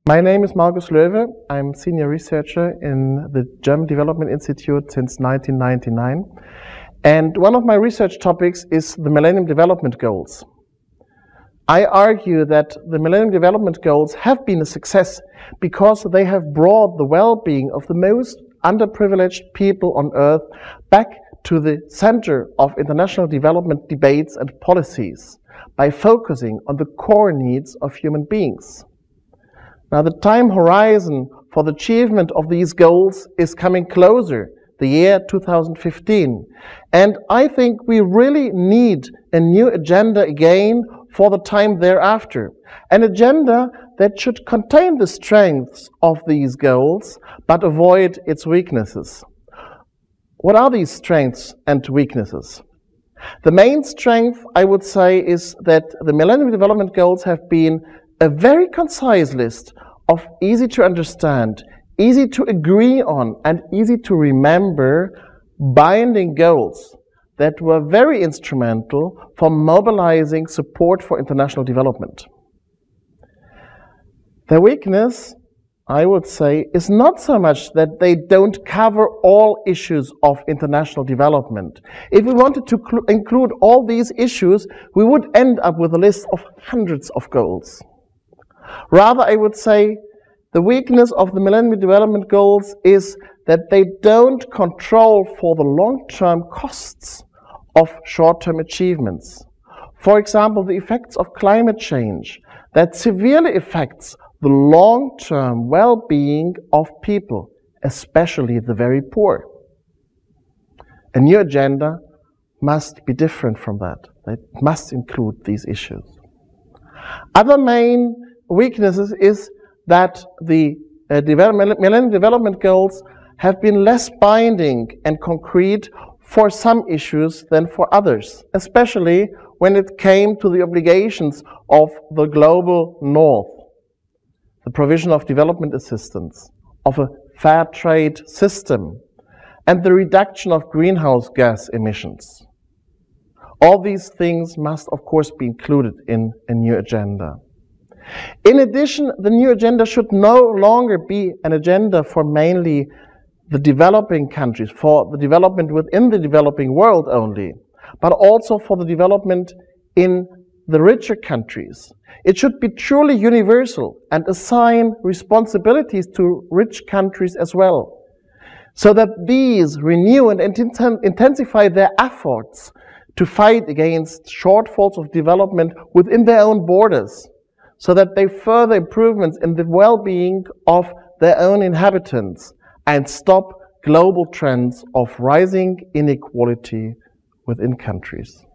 My name is Markus Loewe. I'm senior researcher in the German Development Institute since 1999. And one of my research topics is the Millennium Development Goals. I argue that the Millennium Development Goals have been a success because they have brought the well-being of the most underprivileged people on Earth back to the center of international development debates and policies by focusing on the core needs of human beings. Now, the time horizon for the achievement of these goals is coming closer, the year 2015. And I think we really need a new agenda again for the time thereafter. An agenda that should contain the strengths of these goals, but avoid its weaknesses. What are these strengths and weaknesses? The main strength, I would say, is that the Millennium Development Goals have been a very concise list of easy to understand, easy to agree on, and easy to remember binding goals that were very instrumental for mobilizing support for international development. Their weakness, I would say, is not so much that they don't cover all issues of international development. If we wanted to include all these issues, we would end up with a list of hundreds of goals. Rather, I would say the weakness of the Millennium Development Goals is that they don't control for the long-term costs of short-term achievements. For example, the effects of climate change that severely affects the long-term well-being of people, especially the very poor. A new agenda must be different from that. It must include these issues. Other main weaknesses is that the Millennium Development Goals have been less binding and concrete for some issues than for others, especially when it came to the obligations of the global north, the provision of development assistance, of a fair trade system, and the reduction of greenhouse gas emissions. All these things must, of course, be included in a new agenda. In addition, the new agenda should no longer be an agenda for mainly the developing countries, for the development within the developing world only, but also for the development in the richer countries. It should be truly universal and assign responsibilities to rich countries as well, so that these renew and intensify their efforts to fight against shortfalls of development within their own borders, so that they further improvements in the well-being of their own inhabitants and stop global trends of rising inequality within countries.